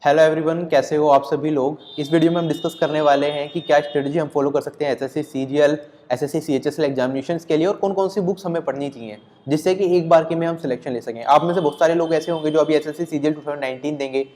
Hello everyone, कैसे हो आप सभी लोग। इस वीडियो में हम डिस्कस करने वाले हैं कि क्या स्ट्रेटजी हम फॉलो कर सकते हैं SSC CGL, SSC CHSL examinations के लिए और कौन कौन सी बुक्स हमें पढ़नी चाहिए जिससे कि एक बार की में हम सिलेक्शन ले सकें। आप में से बहुत सारे लोग ऐसे होंगे जो अभी एसएससी सीजीएल 2019 देंगे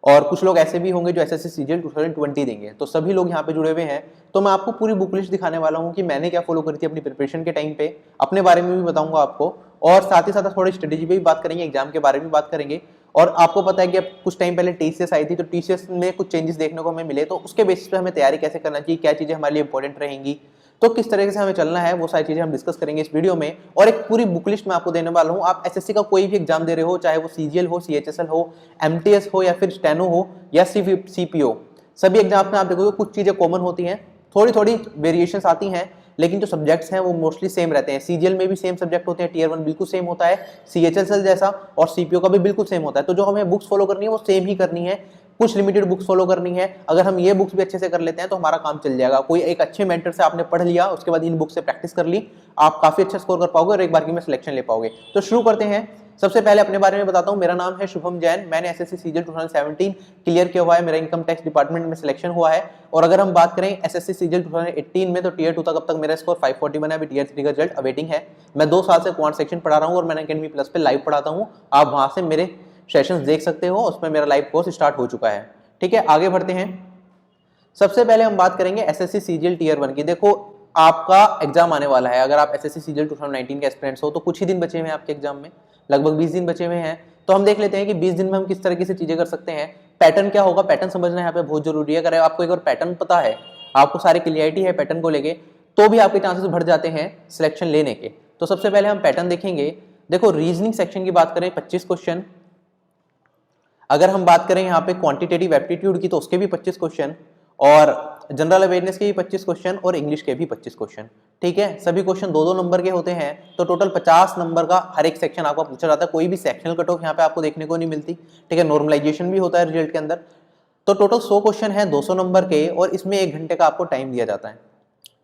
और कुछ लोग ऐसे भी होंगे जो एसएससी सीजीएल 2020 देंगे। तो सभी लोग यहाँ पे जुड़े हुए हैं। तो मैं आपको पूरी बुक लिस्ट दिखाने वाला हूँ कि मैंने क्या फॉलो करी थी अपनी प्रिपरेशन के टाइम पे, अपने बारे में भी बताऊंगा आपको और साथ ही साथ थोड़ी स्ट्रेटेजी पे भी बात करेंगे, एग्जाम के बारे में बात करेंगे। और आपको पता है कि अब कुछ टाइम पहले टीसीएस आई थी, तो टीसीएस में कुछ चेंजेस देखने को हमें मिले, तो उसके बेसिस पे हमें तैयारी कैसे करना चाहिए, क्या चीजें हमारे लिए इंपॉर्टेंट रहेंगी, तो किस तरीके से हमें चलना है, वो सारी चीजें हम डिस्कस करेंगे इस वीडियो में। और एक पूरी बुक लिस्ट मैं आपको देने वाला हूँ। आप एसएससी का कोई भी एग्जाम दे रहे हो, चाहे वो सीजीएल हो, सीएचएसएल हो, एमटीएस हो या फिर स्टेनो हो या सीपीओ, सभी एग्जाम में आप देखोगे कुछ चीजें कॉमन होती हैं, थोड़ी थोड़ी वेरिएशंस आती हैं, लेकिन जो सब्जेक्ट्स हैं वो मोस्टली सेम रहते हैं। सीजीएल में भी सेम सब्जेक्ट होते हैं, टीयर 1 बिल्कुल सेम होता है, सीएचएसएल जैसा, और सीपीओ का भी बिल्कुल सेम होता है। तो जो हमें बुक्स फॉलो करनी है वो सेम ही करनी है, कुछ लिमिटेड बुक्स फॉलो करनी है। अगर हम ये बुक्स भी अच्छे से कर लेते हैं तो हमारा काम चल जाएगा। कोई एक अच्छे मेंटर से आपने पढ़ लिया, उसके बाद इन बुक से प्रैक्टिस कर ली, आप काफी अच्छा स्कोर कर पाओगे और एक बार की में सिलेक्शन ले पाओगे। तो शुरू करते हैं। सबसे पहले अपने बारे में बताता हूं। मेरा नाम है शुभम जैन। मैंने एसएससी सीजीएल 2017 क्लियर किया हुआ है। मेरा इनकम टैक्स डिपार्टमेंट में सिलेक्शन हुआ है। और अगर हम बात करें एसएससी सीजीएल 2018 में, तो टीयर 2 तक अब तक मेरा स्कोर 540 बना है। अभी टीयर 3 का रिजल्ट अवेटिंग है। मैं 2 साल से क्वांट सेक्शन पढ़ा रहा हूं और मैंने अकेडमी प्लस पे लाइव पढ़ाता हूं। आप वहां से मेरे सेशंस देख सकते हो, उसमें मेरा लाइव कोर्स स्टार्ट हो चुका है। ठीक है, आगे बढ़ते हैं। सबसे पहले हम बात करेंगे एसएससी सीजीएल टीयर 1 की। देखो, आपका एग्जाम आने वाला है। अगर आप एसएससी सीजीएल 2019 के एस्पिरेंट्स हो तो कुछ ही दिन बचे हुए हैं आपके एग्जाम में, लगभग 20 दिन बचे हुए हैं। तो हम देख लेते हैं कि 20 दिन में हम किस तरीके से चीजें कर सकते हैं। पैटर्न क्या होगा, पैटर्न समझना यहाँ पे बहुत जरूरी है। अगर आपको एक बार पैटर्न पता है, आपको सारी क्लियरिटी है पैटर्न को लेके, तो भी आपके चांसेस बढ़ जाते हैं सिलेक्शन लेने के। तो सबसे पहले हम पैटर्न देखेंगे। देखो, रीजनिंग सेक्शन की बात करें 25 क्वेश्चन। अगर हम बात करें यहाँ पे क्वांटिटेटिव एप्टीट्यूड की, तो उसके भी 25 क्वेश्चन, और जनरल अवेयरनेस के भी 25 क्वेश्चन और इंग्लिश के भी 25 क्वेश्चन। ठीक है, सभी क्वेश्चन 2-2 नंबर के होते हैं। तो टोटल 50 नंबर का हर एक सेक्शन आपको पूछा जाता है। कोई भी सेक्शनल कट ऑफ यहाँ पे आपको देखने को नहीं मिलती। ठीक है, नॉर्मलाइजेशन भी होता है रिजल्ट के अंदर। तो टोटल 100 क्वेश्चन है 200 नंबर के, और इसमें 1 घंटे का आपको टाइम दिया जाता है।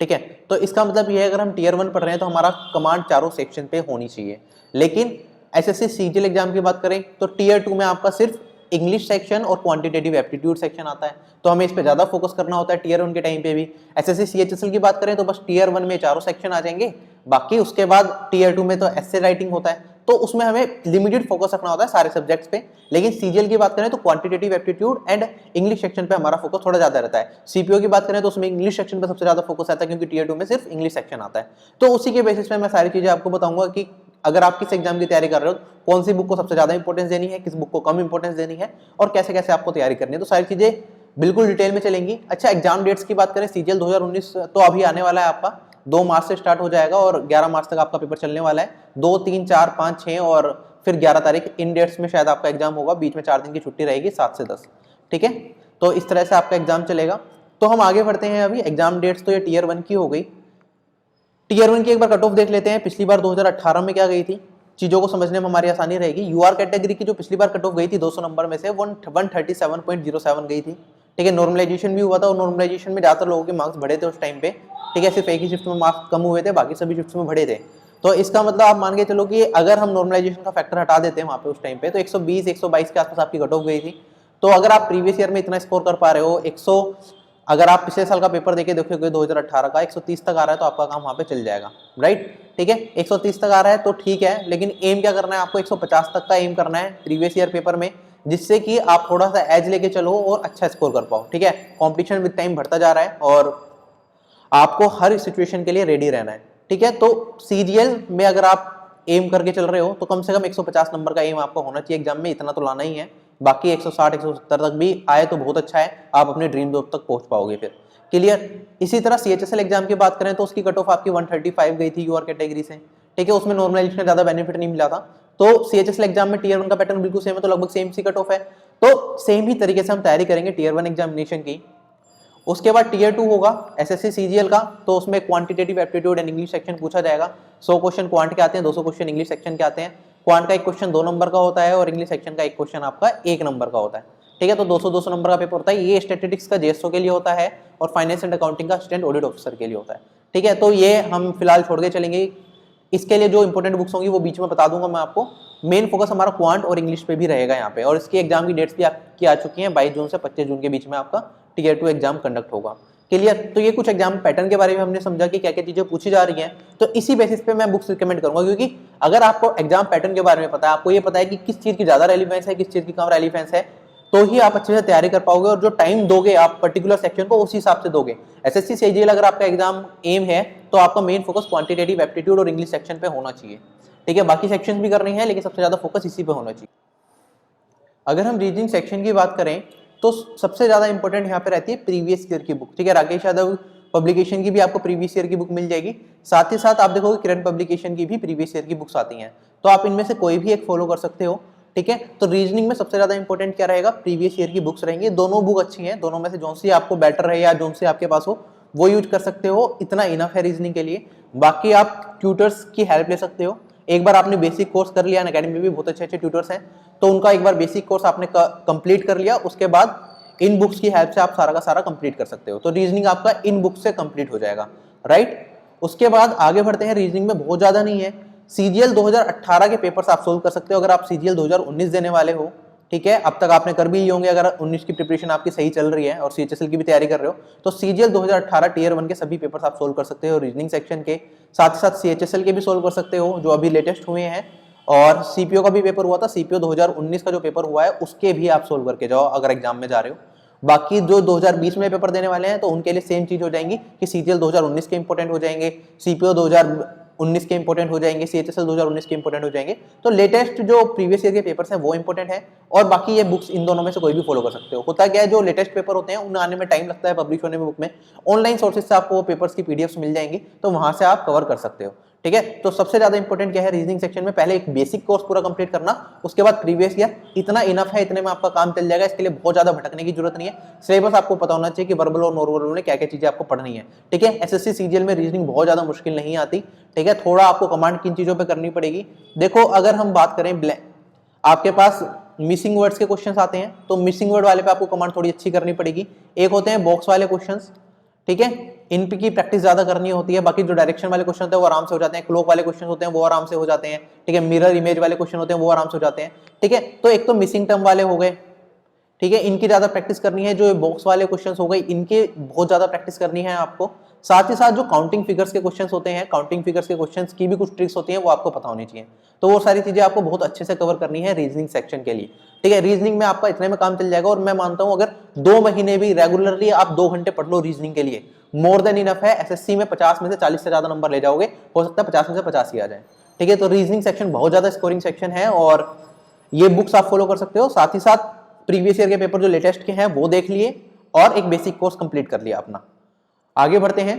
ठीक है, तो इसका मतलब ये है अगर हम टीयर 1 पढ़ रहे हैं तो हमारा कमांड चारों सेक्शन पे होनी चाहिए। लेकिन एसएससी सीजीएल एग्जाम की बात करें तो टीयर 2 में आपका सिर्फ इंग्लिश सेक्शन और क्वांटिटेटिव एप्टीट्यूड सेक्शन आता है, तो हमें इस पे ज्यादा फोकस करना होता है टीयर 1 के टाइम पे भी। एसएससी सीएचएसएल की बात करें तो बस टीयर 1 में चारों सेक्शन आ जाएंगे, बाकी उसके बाद टीयर 2 में तो एस्से राइटिंग होता है, तो उसमें हमें लिमिटेड फोकस रखना होता है सारे सब्जेक्ट्स पे। लेकिन सीजीएल की बात करें तो quantitative aptitude and English section पे हमारा फोकस थोड़ा ज्यादा रहता है। सीपीओ की बात करें तो उसमें इंग्लिश सेक्शन पे सबसे ज्यादा फोकस आता है, क्योंकि टीयर 2 में सिर्फ इंग्लिश सेक्शन आता है। तो उसी के बेसिस पे मैं सारी चीजें आपको बताऊंगा कि अगर आप किस एग्जाम की तैयारी कर रहे हो, कौन सी बुक को सबसे ज्यादा इंपॉर्टेंस देनी है, किस बुक को कम इंपॉर्टेंस देनी है, और कैसे कैसे आपको तैयारी करनी है, तो सारी चीजें बिल्कुल डिटेल में चलेंगी। अच्छा, एग्जाम डेट्स की बात करें सीजीएल 2019 तो अभी आने वाला है आपका, 2 मार्च से स्टार्ट हो जाएगा और 11 मार्च तक आपका पेपर चलने वाला है। 2, 3, 4, 5, 6 और फिर 11 तारीख, इन डेट्स में शायद आपका एग्जाम होगा। बीच में 4 दिन की छुट्टी रहेगी, 7 से 10। ठीक है, तो इस तरह से आपका एग्जाम चलेगा। तो हम आगे बढ़ते हैं। अभी एग्जाम डेट्स तो ये टीयर 1 की हो गई। टीयर 1 की एक बार कट ऑफ देख लेते हैं। पिछली बार 2018 में क्या गई थी, चीजों को समझने में हमारी आसानी रहेगी। यूआर कैटेगरी की जो पिछली बार कट ऑफ गई थी 200 नंबर में से 137.07 गई थी। ठीक है, नॉर्मलाइजेशन भी हुआ था और नॉर्मलाइजेशन में ज्यादातर लोगों के मार्क्स बढ़े थे उस टाइम पे। ठीक है, सिर्फ एक ही शिफ्ट में मार्क्स कम हुए थे, बाकी सभी शिफ्ट में बढ़े थे। तो इसका मतलब आप मान के चलो कि अगर हम नॉर्मलाइजेशन का फैक्टर हटा देते हैं वहां पे उस टाइम पे, तो 120 122 के आसपास आपकी कट ऑफ गई थी। तो अगर आप प्रीवियस ईयर में इतना स्कोर कर पा रहे हो, 100, अगर आप पिछले साल का पेपर देके देखोगे 2018 का 130 तक आ रहा है, तो आपका काम वहां पे चल जाएगा। राइट, ठीक है, 130 तक आ रहा है तो ठीक है, लेकिन एम क्या करना है आपको, 150 तक का एम करना है प्रीवियस ईयर पेपर में, जिससे कि आप थोड़ा सा एज लेके चलो और अच्छा स्कोर कर पाओ। ठीक है, कंपटीशन विद टाइम बढ़ता जा रहा है और आपको हर सिचुएशन के लिए रेडी रहना है। ठीक है, तो सीजीएल में अगर आप एम करके चल रहे हो तो कम से कम 150 नंबर का एम आपका होना चाहिए एग्जाम में, इतना तो लाना ही है। बाकी 160 170 तक भी आए तो बहुत अच्छा है, आप अपने ड्रीम जॉब तक पहुंच पाओगे फिर। क्लियर। इसी तरह सीएचएसएल एग्जाम की बात करें तो उसकी कट ऑफ आपकी 135 गई थी यूआर कैटेगरी से। ठीक है, उसमें नॉर्मलाइजेशन का ज्यादा बेनिफिट नहीं मिला था। तो सीएचएसएल एग्जाम में टीयर 1 का पैटर्न बिल्कुल सेम है, तो लगभग सेम सी कट ऑफ है। तो सेम ही तरीके से हम तैयारी करेंगे टीयर 1 एग्जामिनेशन की। उसके बाद टीयर 2 होगा एसएससी सीजीएल का, तो उसमें quantitative aptitude and English section पूछा जाएगा। 100 क्वेश्चन क्वांट के आते हैं, 200 क्वेश्चन इंग्लिश सेक्शन के आते हैं। क्वांट का एक क्वेश्चन 2 नंबर का होता है और इंग्लिश सेक्शन का एक क्वेश्चन आपका 1 नंबर का होता है। ठीक है, तो 200-200 नंबर का पेपर होता है। ये स्टैटिस्टिक्स का जेएसओ के लिए होता है और फाइनेंस एंड अकाउंटिंग का असिस्टेंट ऑडिट ऑफिसर के लिए होता है। ठीक है, तो ये हम फिलहाल छोड़ के चलेंगे। इसके लिए जो इंपॉर्टेंट बुक्स होंगी वो बीच में बता दूंगा मैं आपको। मेन फोकस हमारा क्वांट और इंग्लिश पे भी रहेगा यहाँ पे, और इसकी एग्जाम की डेट्स भी आपकी आ चुकी हैं, 22 जून से 25 जून के बीच में आपका टियर 2 एग्जाम कंडक्ट होगा। क्लियर? तो ये कुछ एग्जाम पैटर्न के बारे में हमने समझा कि क्या क्या चीजें पूछी जा रही हैं। तो इसी बेसिस पे मैं बुक्स रिकमेंड करूंगा, क्योंकि अगर आपको एग्जाम पैटर्न के बारे में पता है, आपको ये पता है कि किस चीज की ज्यादा रेलिवेंस है, किस चीज की कम रेलिवेंस है, तो ही आप अच्छे से तैयारी कर पाओगे, और जो टाइम दोगे आप पर्टिकुलर सेक्शन को उसी हिसाब से दोगे। एसएससी सीजीएल अगर आपका एग्जाम एम है तो आपका मेन फोकस क्वांटिटेटिव एप्टीट्यूड और इंग्लिश सेक्शन पे होना चाहिए। ठीक है, बाकी सेक्शंस भी करनी है लेकिन सबसे ज्यादा फोकस इसी पे होना चाहिए। अगर हम रीजनिंग सेक्शन की बात करें तो सबसे ज्यादा इंपॉर्टेंट यहाँ पे रहती है प्रीवियस ईयर की बुक। ठीक है, राकेश यादव पब्लिकेशन की भी आपको प्रीवियस ईयर की बुक मिल जाएगी, साथ ही साथ आप देखोगे किरण पब्लिकेशन की भी प्रीवियस ईयर की बुक्स आती हैं, तो आप इनमें से कोई भी एक फॉलो कर सकते हो। ठीक है, तो रीजनिंग में सबसे ज्यादा इंपॉर्टेंट क्या रहेगा, प्रीवियस ईयर की बुक्स रहेंगी। दोनों बुक अच्छी हैं, दोनों में से जो सी आपको बेटर है या जो सी आपके पास हो वो यूज कर सकते हो, इतना इनफ है रीजनिंग के लिए। बाकी आप ट्यूटर्स की हेल्प ले सकते हो। एक बार आपने बेसिक कोर्स कर लिया, अकेडमी में भी बहुत अच्छे अच्छे ट्यूटर्स हैं, तो उनका एक बार बेसिक कोर्स आपने कंप्लीट कर लिया, उसके बाद इन बुक्स की हेल्प से आप सारा का सारा कंप्लीट कर सकते हो। तो रीजनिंग आपका इन बुक्स से कंप्लीट हो जाएगा, राइट। उसके बाद आगे बढ़ते हैं, रीजनिंग में बहुत ज्यादा नहीं है। सीजीएल 2018 के पेपर्स आप सोल्व कर सकते हो अगर आप सीजीएल 2019 देने वाले हो। ठीक है, अब तक आपने कर भी लिए होंगे, अगर 19 की प्रिपरेशन आपकी सही चल रही है और सीएचएसएल की भी तैयारी कर रहे हो तो सीजीएल 2018 टियर 1 के सभी पेपर्स आप सोल्व कर सकते हो रीजनिंग सेक्शन के, साथ ही साथ सीएचएसएल के भी सोल्व कर सकते हो जो अभी लेटेस्ट हुए हैं, और सीपीओ का भी पेपर हुआ था, सीपीओ 2019 का जो पेपर हुआ है उसके भी आप सोल्व करके जाओ अगर एग्जाम में जा रहे हो। बाकी जो 2020 में पेपर देने वाले हैं तो उनके लिए सेम चीज हो जाएंगी कि सीजीएल 2019 के इंपोर्टेंट हो जाएंगे, सीपीओ 2019 के इंपोर्टेंट हो जाएंगे, सीएचएसएल 2019 के इंपोर्टेंट हो जाएंगे। तो लेटेस्ट जो प्रीवियस ईयर के पेपर्स हैं वो इंपोर्टेंट है, और बाकी ये बुक्स इन दोनों में से कोई भी फॉलो कर सकते हो। होता क्या है, जो लेटेस्ट पेपर होते हैं उन आने में टाइम लगता है पब्लिश होने में बुक में, ऑनलाइन सोर्सेज से आपको पेपर्स की पीडीएफ्स मिल जाएंगी, तो वहां से आप कवर कर सकते हो। ठीक है, तो सबसे ज्यादा इंपॉर्टेंट क्या है रीजनिंग सेक्शन में, पहले एक बेसिक कोर्स पूरा कंप्लीट करना, उसके बाद प्रीवियस ईयर, इतना इनफ है, इतने में आपका काम चल जाएगा। इसके लिए बहुत ज्यादा भटकने की जरूरत नहीं है, सिलेबस आपको पता होना चाहिए कि वर्बल और नॉन वर्बल में क्या क्या चीजें आपको पढ़नी है। ठीक है, एसएससी सीजीएल में रीजनिंग बहुत ज्यादा मुश्किल नहीं आती। ठीक है, थोड़ा आपको कमांड किन चीजों पर करनी पड़ेगी। देखो, अगर हम बात करें आपके पास मिसिंग वर्ड्स के क्वेश्चंस आते हैं तो मिसिंग वर्ड वाले पे आपको कमांड थोड़ी अच्छी करनी पड़ेगी। एक होते हैं बॉक्स वाले क्वेश्चंस, ठीक है, इन की प्रैक्टिस ज्यादा करनी होती है। बाकी जो डायरेक्शन वाले क्वेश्चन होते हैं वो आराम से हो जाते हैं, क्लॉक वाले क्वेश्चन होते हैं वो आराम से हो जाते हैं। ठीक है, मिरर इमेज वाले क्वेश्चन होते हैं वो आराम से हो जाते हैं। ठीक है, तो एक तो मिसिंग टर्म वाले हो गए, ठीक है, इनकी ज्यादा प्रैक्टिस करनी है। जो बॉक्स वाले क्वेश्चंस हो गए इनके बहुत ज्यादा प्रैक्टिस करनी है आपको। साथ ही साथ जो काउंटिंग फिगर्स के क्वेश्चंस होते हैं, काउंटिंग फिगर्स के क्वेश्चंस की भी कुछ ट्रिक्स होती हैं वो आपको पता होनी चाहिए। तो वो सारी चीजें आपको बहुत अच्छे से कवर करनी है रीजनिंग सेक्शन के लिए। ठीक है, रीजनिंग में आपका इतने में काम चल जाएगा, और मैं मानता हूं अगर 2 महीने भी रेगुलरली आप 2 घंटे पढ़ लो रीजनिंग के लिए, मोर देन इनफ है। एसएससी में 50 में से 40 से ज्यादा नंबर ले जाओगे, हो सकता है 50 में से 50 ही आ जाए। ठीक है, तो रीजनिंग सेक्शन बहुत ज्यादा स्कोरिंग सेक्शन है, और ये बुक्स आप फॉलो कर सकते हो। साथ ही साथ प्रीवियस ईयर के पेपर जो लेटेस्ट के हैं वो देख लिए, और एक बेसिक कोर्स कंप्लीट कर लिया अपना। आगे बढ़ते हैं,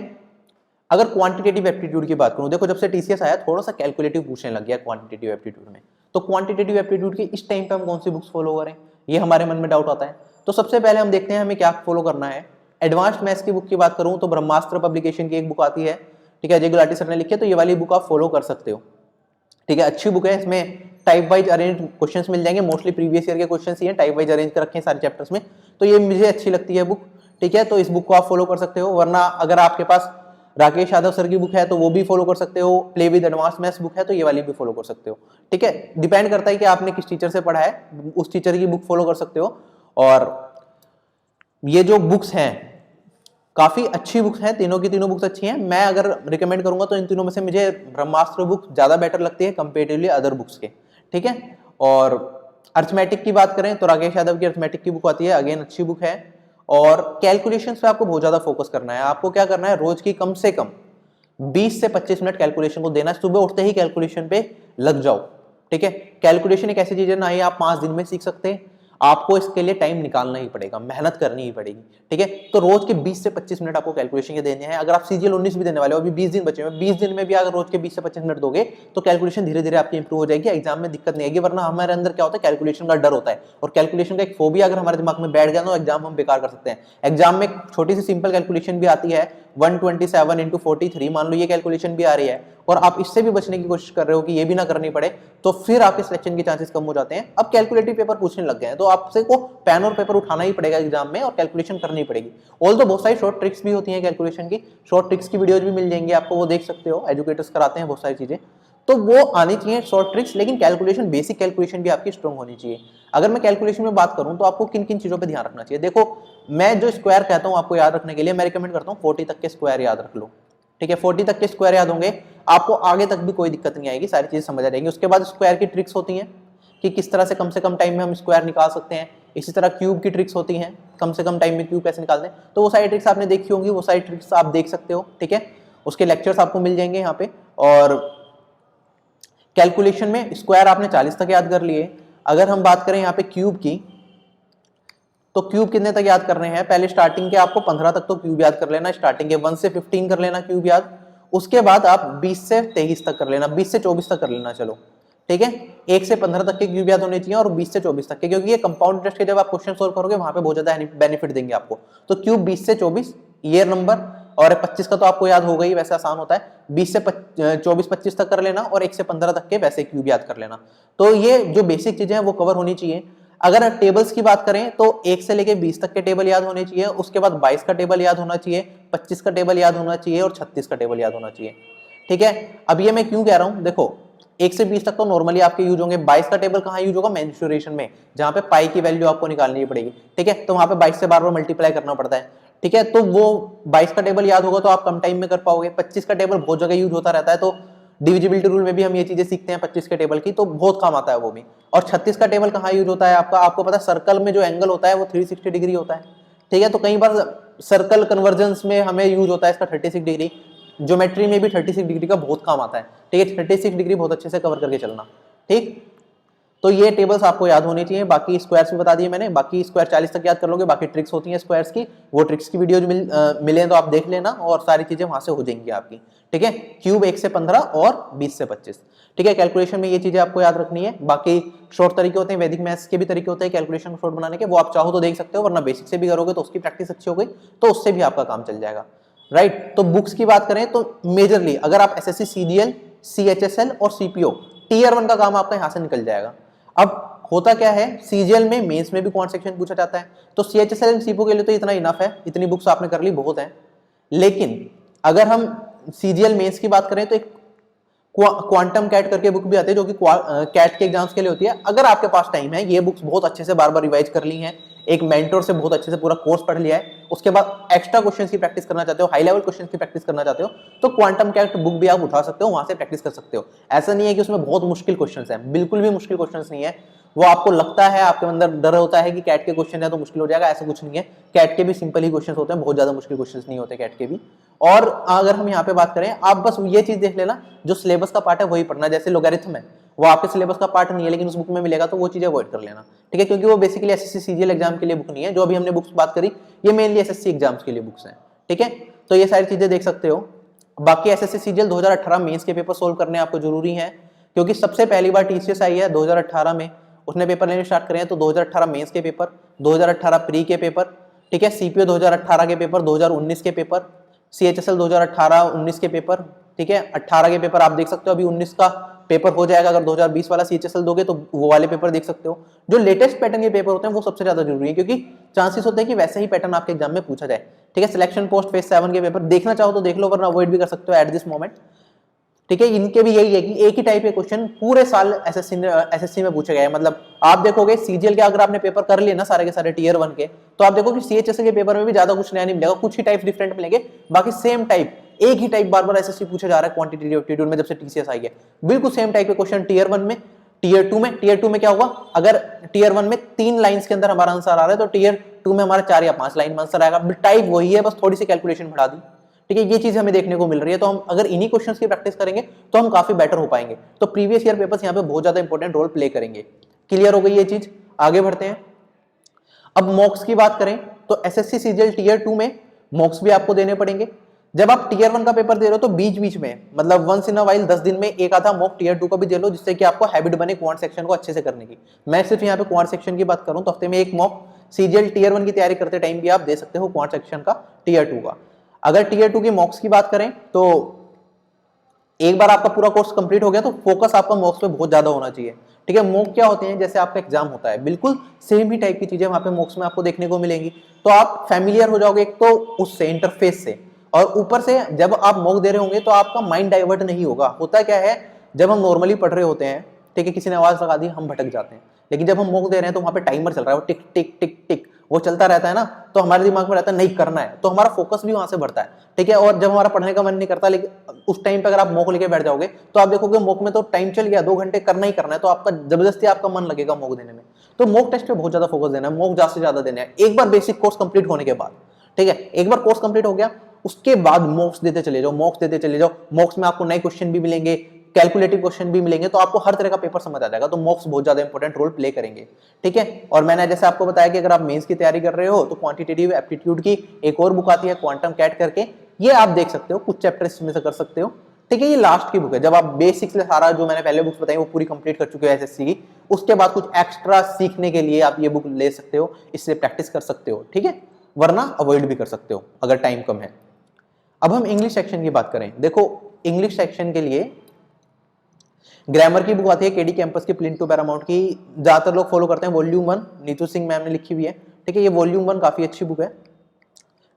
अगर क्वांटिटेटिव एप्टीट्यूड की बात करूं, देखो जब से टीसीएस आया थोड़ा सा कैलकुलेटिव पूछने लग गया क्वांटिटेटिव एप्टीट्यूड में, तो क्वांटिटेटिव एप्टीट्यूड की इस टाइम पे हम कौन सी बुक्स फॉलो करें, ये हमारे मन में डाउट आता है। तो सबसे पहले हम देखते हैं हमें क्या फॉलो करना है। एडवांस्ड मैथ्स की बुक की बात करूं तो ब्रह्मास्त्र पब्लिकेशन की एक बुक आती है, ठीक है, अजय गुलाटी सर ने लिखी है, तो ये वाली बुक आप फॉलो कर सकते हो। ठीक है, अच्छी बुक है, इसमें टाइप वाइज अरेंज क्वेश्चंस मिल जाएंगे, मोस्टली प्रीवियस ईयर के क्वेश्चंस ही हैं, टाइप वाइज अरेंज कर रखे हैं सारे चैप्टर्स में, तो ये मुझे अच्छी लगती है बुक। ठीक है, तो इस बुक को आप फॉलो कर सकते हो, वरना अगर आपके पास राकेश यादव सर की बुक है तो वो भी फॉलो कर सकते हो, play with advance maths book है तो ये वाली भी फॉलो कर सकते हो। ठीक है, डिपेंड करता है कि आपने किस टीचर से पढ़ा है, उस टीचर की बुक फॉलो कर सकते हो। और ये जो बुक्स हैं काफी अच्छी बुक्स हैं, तीनों की तीनों बुक्स अच्छी हैं। मैं अगर रिकमेंड करूंगा तो इन तीनों में से मुझे ब्रह्मास्त्र बुक ज्यादा बेटर लगती है कंपेरेटिवली अदर बुक्स के। ठीक है, और अर्थमेटिक की बात करें तो राकेश यादव की अर्थमेटिक की बुक आती है, अगेन अच्छी बुक है। और कैलकुलेशंस पे आपको बहुत ज्यादा फोकस करना है। आपको क्या करना है, रोज की कम से कम 20 से 25 मिनट कैलकुलेशन को देना है, सुबह उठते ही कैलकुलेशन पे लग जाओ। ठीक है, कैलकुलेशन एक ऐसी चीज है ना, ये आप 5 दिन में सीख सकते हैं, आपको इसके लिए टाइम निकालना ही पड़ेगा, मेहनत करनी ही पड़ेगी। ठीक है, तो रोज के 20 से 25 मिनट आपको कैलकुलेशन के देने हैं। अगर आप सीजीएल 19 भी देने वाले हो, अभी 20 दिन बचे हुए, 20 दिन में भी अगर रोज के 20 से 25 मिनट दोगे तो कैलकुलेशन धीरे धीरे आपकी इंप्रूव हो जाएगी, एग्जाम में दिक्कत नहीं आएगी। वरना हमारे अंदर क्या होता है, कैलकुलेशन का डर होता है, और कैलकुलेशन का एक फोबिया अगर हमारे दिमाग में बैठ गया तो एग्जाम हम बेकार कर सकते हैं। एग्जाम में छोटी सी सिंपल कैलकुलेशन भी आती है 127 इंटू 43, मान लो ये कैलकुलेशन भी आ रही है और आप इससे भी बचने की कोशिश कर रहे हो कि ये भी ना करनी पड़े, तो फिर आपके सिलेक्शन के चांसेस कम हो जाते हैं। अब कैलकुलेटिव पेपर पूछने लग गए हैं तो आपसे को पेन और पेपर उठाना ही पड़ेगा एग्जाम में और कैलकुलेशन करनी पड़ेगी। ऑल तो बहुत सारी शॉर्ट ट्रिक्स भी होती हैं कैलकुलेशन की, शॉर्ट ट्रिक्स की वीडियोज भी मिल जाएंगी आपको, वो देख सकते हो, एजुकेटर्स कराते हैं बहुत सारी चीजें, तो वो आनी चाहिए शॉर्ट ट्रिक्स। लेकिन कैलकुलेशन, बेसिक कैलकुलेशन भी आपकी स्ट्रॉन्ग होनी चाहिए। अगर मैं कैलकुलेशन में बात करूं तो आपको किन किन चीजों पे ध्यान रखना चाहिए। देखो, मैं जो स्क्वायर कहता हूं आपको याद रखने के लिए, मैं रिकमेंड करता हूं 40 तक के स्क्वायर याद रख लो, ठीक है। 40 तक के स्क्वायर याद होंगे, आपको आगे तक भी कोई दिक्कत नहीं आएगी, सारी चीजें समझ आ जाएंगी। उसके बाद स्क्वायर की ट्रिक्स होती हैं कि किस तरह से कम टाइम में हम स्क्वायर निकाल सकते हैं। इसी तरह क्यूब की ट्रिक्स होती हैं, कम से कम टाइम में क्यूब कैसे निकालते हैं। तो वो सारी ट्रिक्स आपने देखी होंगी, वो सारी ट्रिक्स आप देख सकते हो, ठीक है। उसके लेक्चर्स आपको मिल जाएंगे यहाँ पे। और कैलकुलेशन में स्क्वायर आपने 40 तक याद कर लिए। अगर हम बात करें यहाँ पे क्यूब की, तो क्यूब कितने तक याद करने हैं, पहले स्टार्टिंग के आपको 15 तक तो क्यूब याद कर लेना, स्टार्टिंग के 1 से 15 कर लेना क्यूब याद। उसके बाद आप 20 से 23 तक कर लेना, 20 से 24 तक कर लेना, चलो ठीक है। 1 से 15 तक के क्यूब याद होने चाहिए और 20 से 24 तक के, क्योंकि ये कंपाउंड इंटरेस्ट के जब आप क्वेश्चन सोल्व करोगे वहां पे बहुत ज्यादा बेनिफिट देंगे आपको। तो क्यूब 20 से 24 ईयर नंबर, और 25 का तो आपको याद होगा ही, वैसे आसान होता है। 20 से 24-25 तक कर लेना और 1 से 15 तक के वैसे क्यूब याद कर लेना। तो ये जो बेसिक चीजें हैं वो कवर होनी चाहिए। अगर टेबल्स की बात करें तो 1 से लेके 20 तक के टेबल याद होने चाहिए, उसके बाद 22 का टेबल याद होना चाहिए, 25 का टेबल याद होना चाहिए और 36 का टेबल याद होना चाहिए, ठीक है। अब ये मैं क्यों कह रहा हूं, देखो 1 से 20 तक तो नॉर्मली आपके यूज होंगे, 22 का टेबल कहां यूज होगा, मेंस्ट्रुएशन में, जहां पे पाई की वैल्यू आपको निकालनी पड़ेगी, ठीक है। तो वहां पे 22 से बार बार मल्टीप्लाई करना पड़ता है, ठीक है। तो वो 22 का टेबल याद होगा तो आप कम टाइम में कर पाओगे। 25 का टेबल बहुत जगह यूज होता रहता है, तो डिविजिबिलिटी रूल में भी हम ये चीजें सीखते हैं 25 के टेबल की, तो बहुत काम आता है वो भी। और 36 का टेबल कहाँ यूज होता है आपका, आपको पता है सर्कल में जो एंगल होता है वो 360 डिग्री होता है, ठीक है। तो कई बार सर्कल कन्वर्जेंस में हमें यूज होता है इसका 36 डिग्री, ज्योमेट्री में भी 36 डिग्री का बहुत काम आता है, ठीक है। 36 डिग्री बहुत अच्छे से कवर करके चलना, ठीक। तो ये टेबल्स आपको याद होनी चाहिए। बाकी स्क्वायर्स भी बता दिए मैंने, बाकी स्क्वायर 40 तक याद कर लोगे। बाकी ट्रिक्स होती हैं स्क्वायर्स की, वो ट्रिक्स की वीडियोज मिले तो आप देख लेना और सारी चीजें वहां से हो जाएंगी आपकी, ठीक है। क्यूब 1 से 15 और 20 से 25, ठीक है। कैलकुलेशन में ये चीजें आपको याद रखनी है। बाकी शॉर्ट तरीके होते हैं, वैदिक मैथ्स के भी तरीके होते हैं कैलकुलेशन को शॉर्ट बनाने के, वो आप चाहो तो देख सकते हो, वरना बेसिक से भी करोगे तो उसकी प्रैक्टिस अच्छी हो गई तो उससे भी आपका काम चल जाएगा, राइट। तो बुक्स की बात करें तो मेजरली अगर आप एसएससी सीजीएल, सीएचएसएल और सीपीओ टीयर 1 का काम आपका यहां से निकल जाएगा। अब होता क्या है, सीजीएल में मेंस में भी कौन सेक्शन पूछा जाता है, तो सीएचएसएल एंड सीपीओ के लिए तो इतना इनफ है, इतनी बुक्स आपने कर ली बहुत है। लेकिन अगर हम सीजीएल मेंस की बात करें तो एक क्वांटम कैट करके बुक भी आती है जो कि कैट के एग्जाम्स के लिए होती है। अगर आपके पास टाइम है, ये बुक्स बहुत अच्छे से बार बार रिवाइज कर ली हैं, एक मेंटोर से बहुत अच्छे से पूरा कोर्स पढ़ लिया है, उसके बाद एक्स्ट्रा क्वेश्चंस की प्रैक्टिस करना चाहते हो, हाई लेवल क्वेश्चंस की प्रैक्टिस करना चाहते हो, तो क्वांटम कैट बुक भी आप उठा सकते हो, वहां से प्रैक्टिस कर सकते हो। ऐसा नहीं है कि उसमें बहुत मुश्किल क्वेश्चंस हैं, बिल्कुल भी मुश्किल क्वेश्चंस नहीं है। वो आपको लगता है, आपके अंदर डर होता है कि कैट के क्वेश्चन है तो मुश्किल हो जाएगा, ऐसा कुछ नहीं है। कैट के भी सिंपल ही क्वेश्चन होते हैं, बहुत ज्यादा मुश्किल क्वेश्चन नहीं होते कैट के भी। और अगर हम यहाँ पे बात करें, आप बस ये चीज देख लेना, जो सिलेबस का पार्ट है वही पढ़ना। जैसे लोगरिथम है, वो आपके सिलेबस का पार्ट नहीं है लेकिन उस बुक में मिलेगा, तो वो चीजें अवॉइड कर लेना, ठीक है। क्योंकि वो बेसिकली एसएससी सीजीएल एग्जाम के लिए बुक नहीं है। जो अभी हमने बुक्स बात करी ये मेनली एसएससी एग्जाम्स के लिए बुक्स हैं, ठीक है। तो ये सारी चीजें देख सकते हो। बाकी एसएससी सीजीएल 2018 मेंस के पेपर सोल्व करने आपको जरूरी है, क्योंकि सबसे पहली बार टीसीएस आई है 2018 में, उसने पेपर लेने स्टार्ट करे हैं। तो 2018 मेंस के पेपर, 2018 प्री के पेपर, ठीक है। सीपीओ 2018 के पेपर, 2019 के पेपर, सीएचएसएल 2018-19 के पेपर, ठीक है। 18 के पेपर आप देख सकते हो, अभी 19 का पेपर हो जाएगा। अगर 2020 वाला सीएचएसएल दोगे तो वो वाले पेपर देख सकते हो। जो लेटेस्ट पैटर्न के पेपर होते हैं वो सबसे ज्यादा जरूरी है, क्योंकि चांसेस होते हैं कि वैसे ही पैटर्न आपके एग्जाम में पूछा जाए, ठीक है। सिलेक्शन पोस्ट फेज 7 के पेपर देखना चाहो तो देख लो, वरना अवॉइड भी कर सकते हो एट दिस मोमेंट, ठीक है। इनके भी यही है कि एक ही टाइप के क्वेश्चन पूरे साल एसएससी में पूछे गए। मतलब आप देखोगे सीजीएल के अगर आपने पेपर कर लिए ना सारे के सारे टीयर 1 के, तो आप देखो कि सीएचएसएल के पेपर में भी ज्यादा कुछ नया नहीं मिलेगा, कुछ ही टाइप डिफरेंट मिलेंगे, बाकी सेम टाइप एक ही टाइप बार बार एसएससी पूछा जा रहा है क्वांटिटेटिव एप्टीट्यूड में, जब से टीसीएस आई है। बिल्कुल सेम टाइप के क्वेश्चन टीयर 1 में, टीयर 2 में। टीयर 2 में क्या होगा, अगर टीयर 1 में 3 लाइंस के अंदर हमारा आंसर आ रहा है तो टीयर 2 में हमारा 4 या 5 लाइन में आंसर आएगा। टाइप वही है, बस थोड़ी सी कैलकुलेशन बढ़ा दी, ठीक है। ये चीज हमें देखने को मिल रही है। तो हम अगर इन्हीं क्वेश्चंस की प्रैक्टिस करेंगे तो हम काफी बेटर हो पाएंगे। तो प्रीवियस ईयर पेपर्स यहाँ पे बहुत ज्यादा इंपॉर्टेंट रोल प्ले करेंगे। क्लियर हो गई ये चीज, आगे बढ़ते हैं। अब मॉक्स की बात करें तो एसएससी सीजीएल टीयर 2 में मॉक्स भी आपको देने पड़ेंगे। जब आप टीयर 1 का पेपर दे रहे हो तो बीच बीच में, मतलब वंस इन अ वाइल 10 दिन में एक आधा मॉक टीयर 2 का भी दे लो, जिससे कि आपको हैबिट बने क्वांट सेक्शन को अच्छे से करने की। मैं सिर्फ यहाँ पे क्वांट सेक्शन की बात करूं तो हफ्ते में एक मॉक सीजीएल टीयर 1 की तैयारी करते टाइम भी आप दे सकते हो क्वांट सेक्शन का, टीयर 2 का। अगर टीयर 2 की मॉक्स की बात करें तो एक बार आपका पूरा कोर्स कंप्लीट हो गया तो फोकस आपका मॉक्स पे बहुत ज्यादा होना चाहिए। ठीक है, मॉक क्या होते हैं, जैसे आपका एग्जाम होता है बिल्कुल सेम ही टाइप की चीजें वहां पे मॉक्स में आपको देखने को मिलेंगी। तो आप फैमिलियर हो जाओगे एक तो उससे, इंटरफेस से, और ऊपर से जब आप मॉक दे रहे होंगे तो आपका माइंड डाइवर्ट नहीं होगा। होता क्या है, जब हम नॉर्मली पढ़ रहे होते हैं, ठीक है, किसी ने आवाज लगा दी, हम भटक जाते हैं, लेकिन जब हम मॉक दे रहे हैं तो वहां पे टाइमर चल रहा है, वो टिक टिक टिक टिक वो चलता रहता है ना, तो हमारे दिमाग में रहता है नहीं करना है, तो हमारा फोकस भी वहां से बढ़ता है। ठीक है, और जब हमारा पढ़ने का मन नहीं करता, लेकिन उस टाइम पे अगर आप मॉक लेके बैठ जाओगे तो आप देखोगे मॉक में तो टाइम चल गया, 2 घंटे करना ही करना है, तो आपका जबरदस्ती आपका मन लगेगा मॉक देने में। तो मॉक टेस्ट पे बहुत ज्यादा फोकस देना है, मॉक ज्यादा से ज्यादा देना है एक बार बेसिक कोर्स कंप्लीट होने के बाद। ठीक है, एक बार कोर्स कंप्लीट हो गया उसके बाद मॉक्स देते चले जाओ, मॉक्स देते चले जाओ। मॉक्स में आपको नए क्वेश्चन भी मिलेंगे, कैलकुलेटिव क्वेश्चन भी मिलेंगे, तो आपको हर तरह का पेपर समझ आ जाएगा। तो मॉक्स बहुत ज्यादा इंपॉर्टेंट रोल प्ले करेंगे। ठीक है, और मैंने जैसे आपको बताया कि अगर आप मेंस की तैयारी कर रहे हो तो क्वांटिटेटिव एप्टीट्यूड की एक और बुक आती है क्वांटम कैट करके, ये आप देख सकते हो, कुछ चैप्टर इसमें से कर सकते हो। ठीक है, ये लास्ट की बुक है, जब आप बेसिक्स से सारा जो मैंने पहले बुक्स बताई वो पूरी कंप्लीट कर चुके हो एसएससी की, उसके बाद कुछ एक्स्ट्रा सीखने के लिए आप ये बुक ले सकते हो, इससे प्रैक्टिस कर सकते हो। ठीक है, वरना अवॉइड भी कर सकते हो अगर टाइम कम है। अब हम इंग्लिश सेक्शन की बात करें, देखो इंग्लिश सेक्शन के लिए ग्रामर की बुक आती है केडी कैंपस की प्लिंट टू पैरामाउंट की, ज्यादातर लोग फॉलो करते हैं वॉल्यूम 1, नीतू सिंह मैम ने लिखी हुई है। ठीक है, ये वॉल्यूम 1 काफी अच्छी बुक है,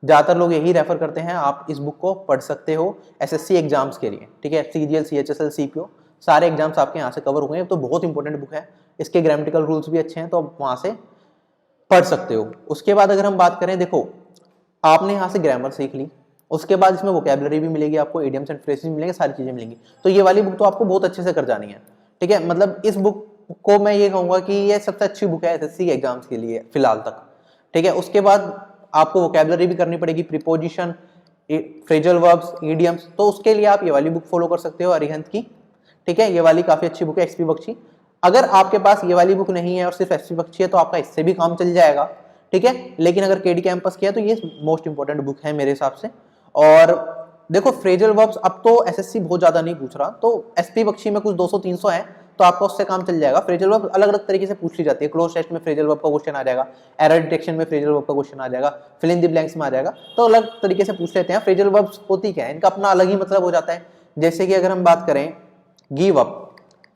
ज्यादातर लोग यही रेफर करते हैं, आप इस बुक को पढ़ सकते हो एसएससी एग्जाम्स के लिए। ठीक है, सीजीएल, सीएचएसएल, सीपीओ सारे एग्जाम्स आपके यहाँ से कवर होंगे, तो बहुत इंपॉर्टेंट बुक है, इसके ग्रामेटिकल रूल्स भी अच्छे हैं, तो आप वहां से पढ़ सकते हो। उसके बाद अगर हम बात करें, देखो आपने यहाँ से ग्रामर सीख ली, उसके बाद इसमें वोकैबुलरी भी मिलेगी आपको, इडियम्स एंड फ्रेजेस मिलेंगे, सारी चीजें मिलेंगी, तो ये वाली बुक तो आपको बहुत अच्छे से कर जानी है। ठीक है, मतलब इस बुक को मैं ये कहूंगा कि ये सबसे अच्छी बुक है एसएससी एग्जाम्स के लिए फिलहाल तक। ठीक है, उसके बाद आपको वोकैबुलरी भी करनी पड़ेगी, प्रीपोजिशन, फ्रेजल वर्ब्स, इडियम्स, तो उसके लिए आप ये वाली बुक फॉलो कर सकते हो अरिहंत की। ठीक है, ये वाली काफी अच्छी बुक है, एसपी बख्शी। अगर आपके पास ये वाली बुक नहीं है और सिर्फ एसपी बख्शी है तो आपका इससे भी काम चल जाएगा। ठीक है, लेकिन अगर केडी कैंपस की है तो ये मोस्ट इंपॉर्टेंट बुक है मेरे हिसाब से। और देखो फ्रेजल वर्ब्स अब तो एसएससी बहुत ज्यादा नहीं पूछ रहा, तो एसपी बख्शी में कुछ 200-300 है, तो आपका उससे काम चल जाएगा। फ्रेजल वर्ब अलग अलग तरीके से पूछ ली जाती है, क्लोज टेस्ट में फ्रेजल वर्ब का क्वेश्चन आ जाएगा, एरर डिटेक्शन में फ्रेजल वर्ब का क्वेश्चन आ जाएगा, फिल इन द ब्लैंक्स में आ जाएगा, तो अलग तरीके से पूछ लेते हैं। फ्रेजल वर्ब्स होती क्या है, इनका अपना अलग ही मतलब हो जाता है। जैसे कि अगर हम बात करें गिव अप,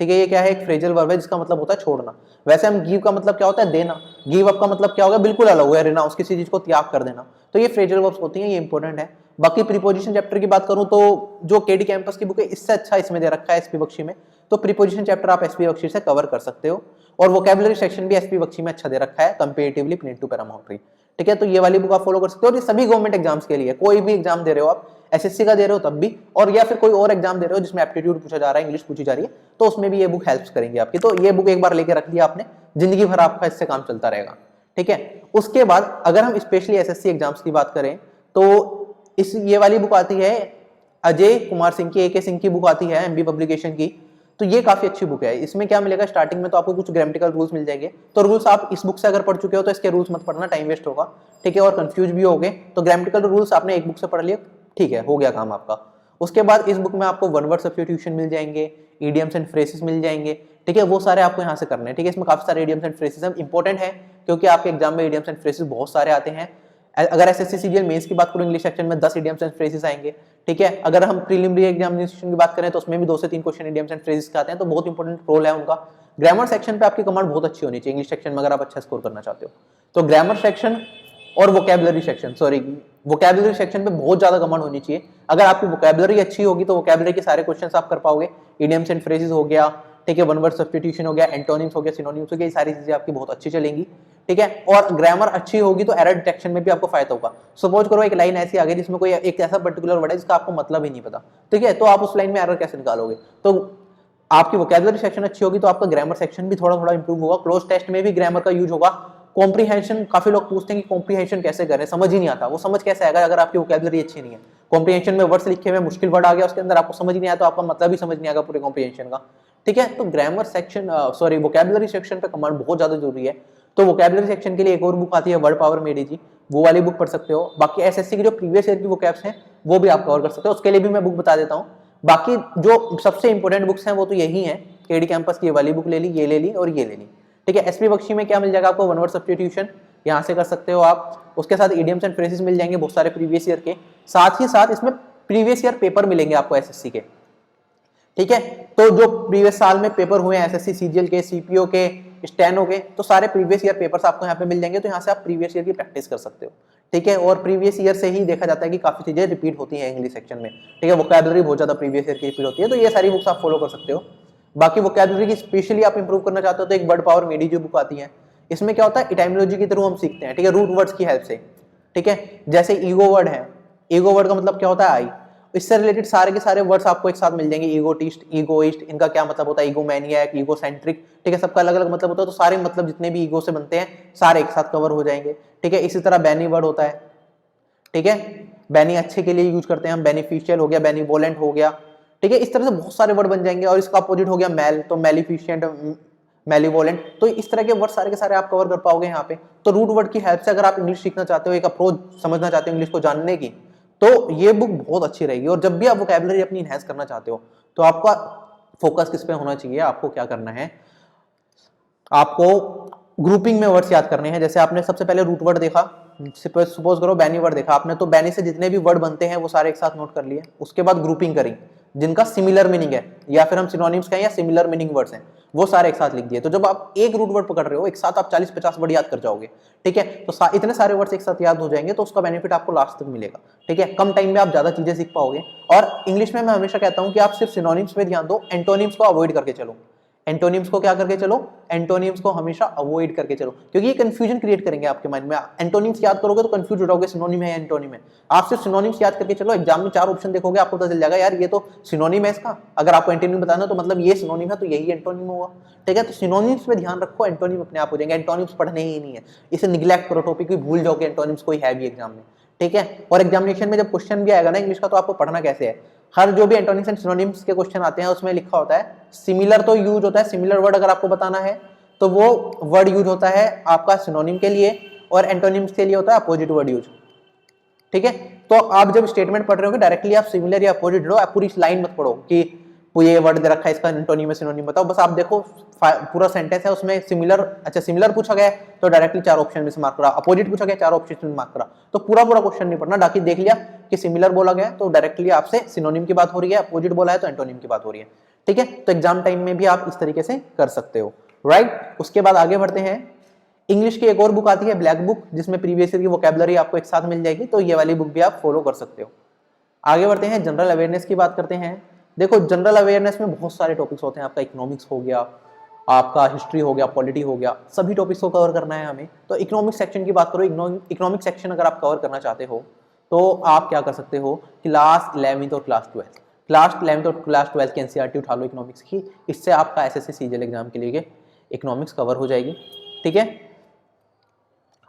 ठीक है, ये क्या है, एक फ्रेजल वर्ब है जिसका मतलब होता है छोड़ना। वैसे हम गिव का मतलब क्या होता है, देना, गिव अप का मतलब क्या होगा, बिल्कुल अलग हुआ, रिनाउंस किसी चीज को त्याग कर देना, तो ये फ्रेजल वर्ब्स होती हैं, ये इंपॉर्टेंट है। बाकी प्रीपोजिशन चैप्टर की बात करूं तो जो केडी कैंपस की बुक है इससे अच्छा इसमें दे रखा है एसपी बख्शी में, तो प्रीपोजिशन चैप्टर आप एसपी बख्शी से कवर कर सकते हो, और वोकैबुलरी सेक्शन भी एसपी बख्शी में अच्छा दे रखा है कंपैरेटिवली प्लिंट टू पैरामाउंट। ठीक है, तो ये वाली बुक आप फॉलो कर सकते हो, और ये सभी गवर्नमेंट एग्जाम्स के लिए, कोई भी एग्जाम दे रहे हो आप, एसएससी का दे रहे हो तब भी, और या फिर कोई और एग्जाम दे रहे हो जिसमें एप्टीट्यूड पूछा जा रहा है, इंग्लिश पूछी जा रही है, तो उसमें भी ये बुक हेल्प करेंगी आपकी। तो ये बुक एक बार लेके रख लिया आपने, जिंदगी भर आपका इससे काम चलता रहेगा। ठीक है, उसके बाद अगर हम स्पेशली एसएससी एग्जाम्स की बात करें तो इस ये वाली बुक आती है अजय कुमार सिंह की, AK सिंह की बुक आती है एमबी पब्लिकेशन की, तो ये काफी अच्छी बुक है। इसमें क्या मिलेगा, स्टार्टिंग में तो आपको कुछ ग्रामेटिकल रूल्स मिल जाएंगे, तो रूल्स आप इस बुक से अगर पढ़ चुके हो तो इसके रूल्स मत पढ़ना, टाइम वेस्ट होगा। ठीक है, और कंफ्यूज भी होगे, तो ग्रामेटिकल रूल्स आपने एक बुक से पढ़ लिए, ठीक है, हो गया काम आपका। उसके बाद इस बुक में आपको वन वर्ड सब्स्टिट्यूशन मिल जाएंगे, इडियम्स एंड फ्रेजेस मिल जाएंगे। ठीक है, वो सारे आपको यहाँ से करने हैं। ठीक है, इसमें काफी सारे इडियम्स एंड फ्रेजेस हैं, इंपॉर्टेंट है क्योंकि आपके एग्जाम में इडियम्स एंड फ्रेजेस बहुत सारे आते हैं। अगर एसएससी सीजीएल मेंस की बात करूं, इंग्लिश सेक्शन में 10 इडियम्स एंड फ्रेजेस आएंगे। ठीक है, अगर हम प्रीलिमिनरी एग्जामिनेशन की बात करें तो उसमें भी 2 से 3 क्वेश्चन इडियम्स एंड फ्रेजेस के आते हैं, तो बहुत इंपॉर्टेंट रोल है उनका। ग्रामर सेक्शन पे आपकी कमांड बहुत अच्छी होनी चाहिए इंग्लिश सेक्शन में, अगर आप अच्छा स्कोर करना चाहते हो तो ग्रामर सेक्शन और वोकैबुलरी सेक्शन, वोकैबुलरी सेक्शन पे बहुत ज्यादा कमांड होनी चाहिए। अगर आपकी वोकैबुलरी अच्छी होगी तो वोकैबुलरी के सारे क्वेश्चंस आप कर पाओगे, इडियम्स एंड फ्रेजेस हो गया, ठीक है, वन वर्ड सब्स्टिट्यूशन हो गया, एंटोनिम्स हो गया, सिनोनिम्स हो गया, ये सारी चीजें आपकी बहुत अच्छी चलेंगी। ठीक है, और ग्रामर अच्छी होगी तो एरर डिटेक्शन में भी आपको फायदा होगा। सपोज करो एक लाइन ऐसी आ गई जिसमें कोई एक ऐसा पर्टिकुलर वर्ड है जिसका आपको मतलब ही नहीं पता, ठीक है, तो आप उस लाइन में एरर कैसे निकालोगे। तो आपकी वोकैबुलरी सेक्शन अच्छी होगी तो आपका ग्रामर सेक्शन भी थोड़ा थोड़ा इंप्रूव होगा, क्लोज टेस्ट में भी ग्रामर का यूज होगा। कॉम्प्रीहेंशन, काफी लोग पूछते हैं कि कॉम्प्रीहेंशन कैसे करें, समझ ही नहीं आता, वो समझ कैसे आएगा अगर आपकी वोकैबुलरी अच्छी नहीं है। कॉम्प्रीहेंशन में वर्ड्स लिखे हुए मुश्किल वर्ड आ गया उसके अंदर, आपको समझ नहीं आया तो आपका मतलब ही समझ नहीं आएगा पूरे कॉम्प्रीहेंशन का। ठीक है, तो ग्रामर सेक्शन वोकैबुलरी सेक्शन पे कमांड बहुत ज्यादा जरूरी है। तो वोकैबुलरी सेक्शन के लिए एक और बुक आती है वर्ड पावर मेडी जी, वो वाली बुक पढ़ सकते हो। बाकी एसएससी की जो प्रीवियस ईयर की वोकैब्स हैं वो भी आप कवर कर सकते हो, उसके लिए भी मैं बुक बता देता हूँ। बाकी जो सबसे इंपॉर्टेंट बुक्स हैं वो तो यही हैं, केडी कैंपस की ये वाली बुक ले ली, ये ले ली और ये ले ली। ठीक है, एसपी बख्शी में क्या मिल जाएगा आपको, वन वर्ड सब्स्टिट्यूशन यहाँ से कर सकते हो आप, उसके साथ इडियम्स एंड फ्रेजेस मिल जाएंगे बहुत सारे प्रीवियस ईयर के, साथ ही साथ इसमें प्रीवियस ईयर पेपर मिलेंगे आपको एसएससी के, ठीक है। तो जो प्रीवियस साल में पेपर हुए हैं एसएससी सीजीएल के, सीपीओ के, स्टेनो के, तो सारे प्रीवियस ईयर पेपर्स आपको यहाँ पे मिल जाएंगे। तो यहाँ से आप प्रीवियस ईयर की प्रैक्टिस कर सकते हो, ठीक है। और प्रीवियस ईयर से ही देखा जाता है कि काफी चीजें रिपीट होती हैं इंग्लिश सेक्शन में, ठीक है। वोकैबुलरी बहुत ज्यादा प्रीवियस ईयर की रिपीट होती है, तो ये सारी बुक्स आप फॉलो कर सकते हो। बाकी वोकैबुलरी की स्पेशली आप इंप्रूव करना चाहते हो तो एक वर्ड पावर मेडी जो बुक आती है, इसमें क्या होता है इटाइमोलॉजी के थ्रू हम सीखते हैं, ठीक है, रूट वर्ड्स की हेल्प से, ठीक है। जैसे ईगो वर्ड है, ईगो वर्ड का मतलब क्या होता है आई, इससे रिलेटेड सारे के सारे वर्ड्स आपको एक साथ मिल जाएंगे। ईगोटिस्ट, ईगोइस्ट, इनका क्या मतलब होता है, ईगोमैनियक, ईगोसेंट्रिक, ठीक है, सबका अलग अलग मतलब होता है। तो सारे मतलब जितने भी ईगो से बनते हैं सारे एक साथ कवर हो जाएंगे, ठीक है। इसी तरह बैनी वर्ड होता है, ठीक है, बैनी अच्छे के लिए यूज करते हैं हम, बेनिफिशियल हो गया, बेनिवोलेंट हो गया, ठीक है। इस तरह से बहुत सारे वर्ड बन जाएंगे। और इसका अपोजिट हो गया मेल, तो मेलिफिशिएंट, मेलिवोलेंट, तो इस तरह के वर्ड सारे के सारे आप कवर कर पाओगे यहाँ पे। तो रूट वर्ड की हेल्प से अगर आप इंग्लिश सीखना चाहते हो, एक अप्रोच समझना चाहते हो इंग्लिश को जानने की, तो ये बुक बहुत अच्छी रहेगी। और जब भी आप वोकैबुलरी अपनी इनहैंस करना चाहते हो तो आपका फोकस किस पे होना चाहिए, आपको क्या करना है, आपको ग्रुपिंग में वर्ड्स याद करने हैं। जैसे आपने सबसे पहले रूट वर्ड देखा, सपोज करो बैनी वर्ड देखा आपने, तो बैनी से जितने भी वर्ड बनते हैं वो सारे एक साथ नोट कर लिए। उसके बाद ग्रुपिंग करी जिनका सिमिलर मीनिंग है, या फिर हम सिनोनिम्स कहें या सिमिलर मीनिंग वर्ड्स हैं, वो सारे एक साथ लिख दिए। तो जब आप एक रूट वर्ड पकड़ रहे हो एक साथ आप 40-50 वर्ड याद कर जाओगे, ठीक है। तो इतने सारे वर्ड्स एक साथ याद हो जाएंगे, तो उसका बेनिफिट आपको लास्ट तक मिलेगा, ठीक है। कम टाइम में आप ज्यादा चीजें सीख पाओगे। और इंग्लिश में मैं हमेशा कहता हूं कि आप सिर्फ सिनोनिम्स पे ध्यान दो, एंटोनिम्स को अवॉइड करके चलो। एंटोनिम्स को क्या करके चलो, एंटोनिम्स को हमेशा अवॉइड करके चलो, क्योंकि ये कंफ्यूजन क्रिएट करेंगे आपके माइंड में। एंटोनिम्स याद करोगे तो कंफ्यूज हो जाओगे, सिनोनिम है या एंटोनिम है। आप सिर्फ सिनोनिम्स याद करके चलो, एग्जाम में 4 ऑप्शन देखोगे आपको पता चल जाएगा यार ये तो सिनोनिम है इसका, अगर आपको एंटोनिम बताना तो मतलब ये सिनोनिम है तो यही एंटोनिम होगा, ठीक है। तो सिनोनिम्स पे ध्यान रखो, एंटोनिम अपने आप हो जाएंगे। एंटोनिम्स पढ़ने ही नहीं है, इसे निग्लेक्ट करो, टॉपिक भी भूल जाओगे, एंटोनिम्स कोई है भी एग्जाम में, ठीक है। और एग्जामिनेशन में जब क्वेश्चन भी आएगा ना इंग्लिश का, तो आपको पढ़ना कैसे है, हर जो भी एंटोनिम्स एंड सिनोनिम्स के क्वेश्चन आते हैं उसमें लिखा होता है सिमिलर, तो यूज होता है सिमिलर वर्ड अगर आपको बताना है तो वो वर्ड यूज होता है आपका सिनोनिम के लिए, और एंटोनिम्स के लिए होता है अपोजिट वर्ड यूज, ठीक है। तो आप जब स्टेटमेंट पढ़ रहे हो डायरेक्टली आप सिमिलर या अपोजिट लो, आप पूरी लाइन मत पढ़ो कि ये वर्ड दे रखा है इसका एंटोनिम में सिनोनिम बताओ, बस आप देखो पूरा सेंटेंस है उसमें सिमिलर, अच्छा सिमिलर पूछा गया तो डायरेक्टली 4 ऑप्शन में से मार्क करा, अपोजिट पूछा गया 4 ऑप्शन में मार्क करा। तो पूरा क्वेश्चन नहीं पढ़ना, बाकी देख लिया कि सिमिलर बोला गया तो डायरेक्टली आपसे सिनोनिम की बात हो रही है, अपोजिट बोला है तो एंटोनिम की बात हो रही है, ठीक है। तो एग्जाम टाइम में भी आप इस तरीके से कर सकते हो, राइट। उसके बाद आगे बढ़ते हैं, इंग्लिश की एक और बुक आती है ब्लैक बुक, जिसमें प्रीवियस ईयर की वोकैबुलरी आपको एक साथ मिल जाएगी, तो ये वाली बुक भी आप फॉलो कर सकते हो। आगे बढ़ते हैं, जनरल अवेयरनेस की बात करते हैं। देखो जनरल अवेयरनेस में बहुत सारे टॉपिक्स होते हैं, आपका इकोनॉमिक्स हो गया, आपका हिस्ट्री हो गया, पॉलिटी हो गया, सभी टॉपिक्स को कवर करना है हमें। तो इकोनॉमिक सेक्शन की बात करो, इकोनॉमिक सेक्शन अगर आप कवर करना चाहते हो तो आप क्या कर सकते हो, क्लास 11th और क्लास 11th और क्लास 12 की एनसीईआरटी उठा लो इकोनॉमिक्स की, इससे आपका एसएससी सीजीएल एग्जाम के लिए इकोनॉमिक्स कवर हो जाएगी, ठीक है।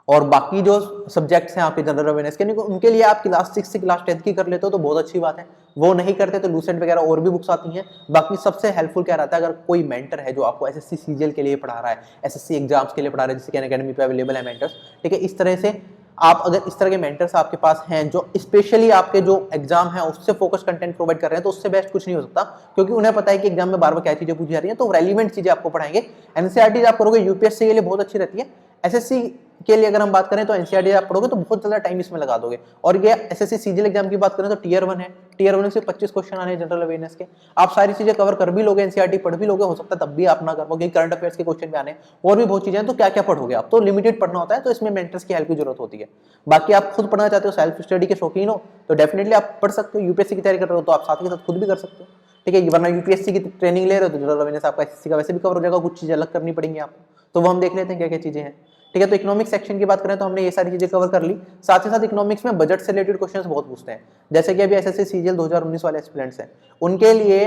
और बाकी जो सब्जेक्ट्स हैं आपके जनरल अवेयरनेस के, उनके लिए आप क्लास 6 से क्लास 10 की कर लेते हो तो बहुत अच्छी बात है। वो नहीं करते तो लूसेंट वगैरह और भी बुक्स आती हैं। बाकी सबसे हेल्पफुल क्या रहता है, अगर कोई मेंटर है जो आपको एसएससी सीजीएल के लिए पढ़ा रहा है, एसएससी एग्जाम्स के लिए पढ़ा रहा है, जैसे कि अकेडमी पे अवेलेबल है मेंटर्स, ठीक है। इस तरह से आप अगर इस तरह के मेंटर्स आपके पास हैं जो स्पेशली आपके जो एग्जाम है उससे फोकस कंटेंट प्रोवाइड कर रहे हैं, तो उससे बेस्ट कुछ नहीं हो सकता, क्योंकि उन्हें पता है कि एग्जाम में बार बार क्या चीजें पूछी जा रही हैं, तो रेलिवेंट चीजें आपको पढ़ाएंगे। एनसीईआरटी आप करोगे यूपीएससी के लिए बहुत अच्छी रहती है, एसएससी के लिए अगर हम बात करें तो एनसीईआरटी आप पढ़ोगे तो बहुत ज्यादा टाइम इसमें लगा दोगे। और ये एसएससी सीजीएल एग्जाम की बात करें तो टियर 1 है, टियर 1 से 25 क्वेश्चन आने हैं जनरल अवेयरनेस के, आप सारी चीजें कवर कर भी लोगे, एनसीईआरटी पढ़ भी लोगे, हो सकता है तब भी आप ना कर पाओगे, करंट अफेयर्स के क्वेश्चन भी आने और भी बहुत चीजें हैं, तो क्या क्या पढ़ोगे आप, तो लिमिटेड पढ़ना होता है, तो इसमें मेंटर्स की हेल्प की जरूरत होती है। बाकी आप खुद पढ़ना चाहते हो, सेल्फ स्टडी के शौकीन हो तो डेफिनेटली आप पढ़ सकते हो, यूपीएससी की तैयारी कर रहे हो तो आप साथ के साथ खुद भी कर सकते हो, ठीक है। वरना यूपीएससी की ट्रेनिंग ले रहे हो तो जनरल अवेयरनेस आपका एसएससी का वैसे भी कवर हो जाएगा, कुछ चीजें अलग करनी पड़ेंगी आपको, तो वो हम देख लेते हैं क्या क्या चीजें हैं, ठीक है। तो इकोनॉमिक सेक्शन की बात करें तो हमने ये सारी चीजें कवर कर ली। साथ ही साथ इकोनॉमिक्स में बजट से रिलेटेड क्वेश्चंस बहुत पूछते हैं, जैसे कि अभी एसएससी सीजीएल 2019 वाले एस्पिरेंट्स हैं, उनके लिए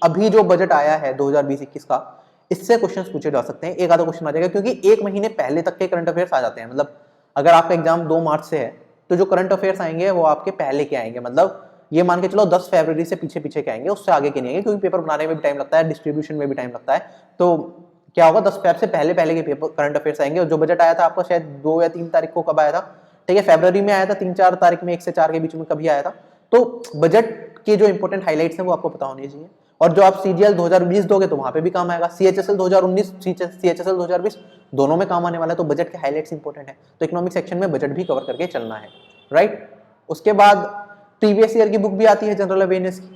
अभी जो बजट आया है 2020-21 का, इससे क्वेश्चंस पूछे जा सकते हैं, एक आधा क्वेश्चन आ जाएगा, क्योंकि 1 महीने पहले तक के करंट अफेयर्स आ जाते हैं। मतलब अगर आपका एग्जाम 2 मार्च से है तो जो करंट अफेयर्स आएंगे वो आपके पहले के आएंगे, मतलब ये मान के चलो 10 फरवरी से पीछे पीछे के आएंगे, उससे आगे के नहीं आएंगे, क्योंकि पेपर बनाने में भी टाइम लगता है, डिस्ट्रीब्यूशन में भी टाइम लगता है। तो क्या होगा, 10 फेब से पहले पहले के पेपर करंट अफेयर्स आएंगे। और जो बजट आया था आपका शायद 2 या 3 तारीख को कब आया था, ठीक है, फरवरी में आया था, 3-4 तारीख में, 1 से 4 के बीच में कभी आया था। तो बजट के जो इंपॉर्टेंट हाइलाइट्स हैं वो आपको पता होने चाहिए। और जो आप सीजीएल 2020 दोगे तो वहां पे भी काम आएगा, सीएचएसएल 2019, सीएचएसएल 2020 दोनों में काम आने वाला है, तो बजट के हाइलाइट्स इंपॉर्टेंट है। तो इकोनॉमिक सेक्शन में बजट भी कवर करके चलना है, राइट। उसके बाद प्रीवियस ईयर की बुक भी आती है जनरल अवेयरनेस की,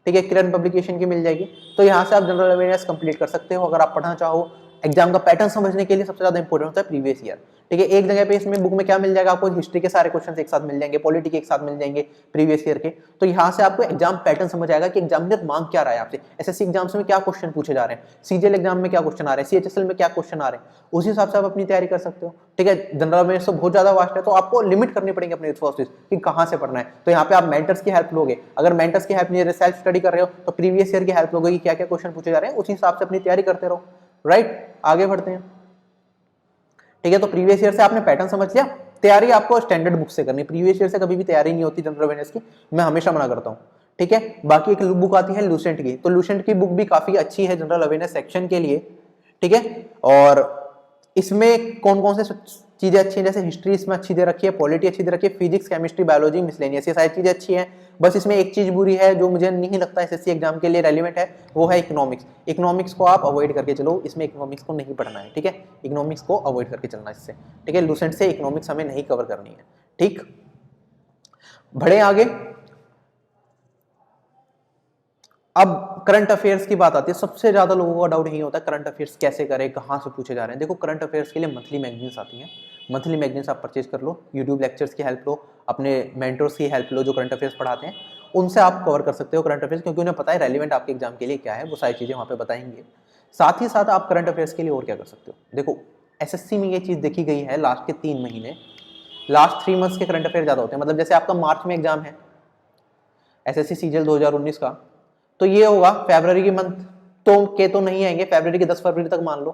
ठीक है, किरण पब्लिकेशन की मिल जाएगी। तो यहाँ से आप जनरल अवेयरनेस कंप्लीट कर सकते हो अगर आप पढ़ना चाहो। एग्जाम का पैटर्न समझने के लिए सबसे ज्यादा इंपॉर्टेंट होता है प्रीवियस ईयर, ठीक है। एक जगह पे इसमें बुक में क्या मिल जाएगा आपको, हिस्ट्री के सारे क्वेश्चन एक साथ मिल जाएंगे, पॉलिटी के एक साथ मिल जाएंगे प्रीवियस ईयर के। तो यहाँ से आपको एग्जाम पैटर्न समझ आएगा कि एग्जामिनर मांग क्या रहा है आपसे, एसएससी एग्जाम्स में क्या क्वेश्चन पूछे जा रहे हैं, सीजीएल एग्जाम में क्या क्वेश्चन आ रहे हैं, सीएचएसएल में क्या क्वेश्चन आ रहे हैं, उसी हिसाब से आप अपनी तैयारी कर सकते हो, ठीक है। जनरल अवेयरनेस तो बहुत ज्यादा वास्ट है, तो आपको लिमिट करनी पड़ेगी अपने रिसोर्सेज कि कहाँ से पढ़ना है। तो यहाँ पे आप मेंटर्स की हेल्प लोगे, अगर मेंटर्स की हेल्प नहीं, सेल्फ स्टडी कर रहे हो तो प्रीवियस ईयर की हेल्प लोगे कि क्या क्या क्वेश्चन पूछे जा रहे हैं, उसी हिसाब से अपनी तैयारी करते रहो, राइट। आगे बढ़ते हैं, ठीक है। तो प्रीवियस ईयर से आपने पैटर्न समझ लिया। तैयारी आपको स्टैंडर्ड बुक से करनी, प्रीवियस ईयर से कभी भी तैयारी नहीं होती जनरल अवेयरनेस की, मैं हमेशा मना करता हूँ, ठीक है। बाकी एक बुक आती है लूसेंट की, तो लूसेंट की बुक भी काफी अच्छी है जनरल अवेयरनेस सेक्शन के लिए, ठीक है। और इसमें कौन कौन से चीजें अच्छी हैं, जैसे हिस्ट्री इसमें अच्छी दे रखी है, पॉलिटी अच्छी दे रखी है, फिजिक्स, केमिस्ट्री, बायोलॉजी, मिसलेनियस, ये सारी चीजें अच्छी हैं। बस इसमें एक चीज बुरी है जो मुझे नहीं लगता एसएससी एग्जाम के लिए रेलिवेंट है, वो है इकोनॉमिक्स। इकोनॉमिक्स को आप अवॉइड करके चलो, इसमें इकोनॉमिक्स को नहीं पढ़ना है, ठीक है। इकोनॉमिक्स को अवॉइड करके चलना इससे, ठीक है। लूसेंट से इकोनॉमिक्स हमें नहीं कवर करनी है, ठीक। बढ़े आगे। अब करंट अफेयर्स की बात आती है, सबसे ज्यादा लोगों का डाउट यही होता है करंट अफेयर्स कैसे करें, कहां से पूछे जा रहे हैं। देखो करंट अफेयर्स के लिए मंथली मैगजीन्स आती हैं, मंथली मैगजीन्स आप परचेज कर लो, यूट्यूब लेक्चर्स की हेल्प लो, अपने मेंटर्स की हेल्प लो जो करंट अफेयर्स पढ़ाते हैं, उनसे आप कवर कर सकते हो करंट अफेयर्स, क्योंकि उन्हें पता है रेलिवेंट आपके एग्जाम के लिए क्या है, वो सारी चीजें वहां पे बताएंगे। साथ ही साथ आप करंट अफेयर्स के लिए और क्या कर सकते हो, देखो एसएससी में ये चीज देखी गई है, लास्ट के 3 महीने, लास्ट 3 मंथ्स के करंट अफेयर ज्यादा होते हैं। मतलब जैसे आपका मार्च में एग्जाम है एसएससी सीजीएल 2019 का, तो ये होगा फरवरी के मंथ तो नहीं आएंगे, फरवरी के 10 फरवरी तक मान लो,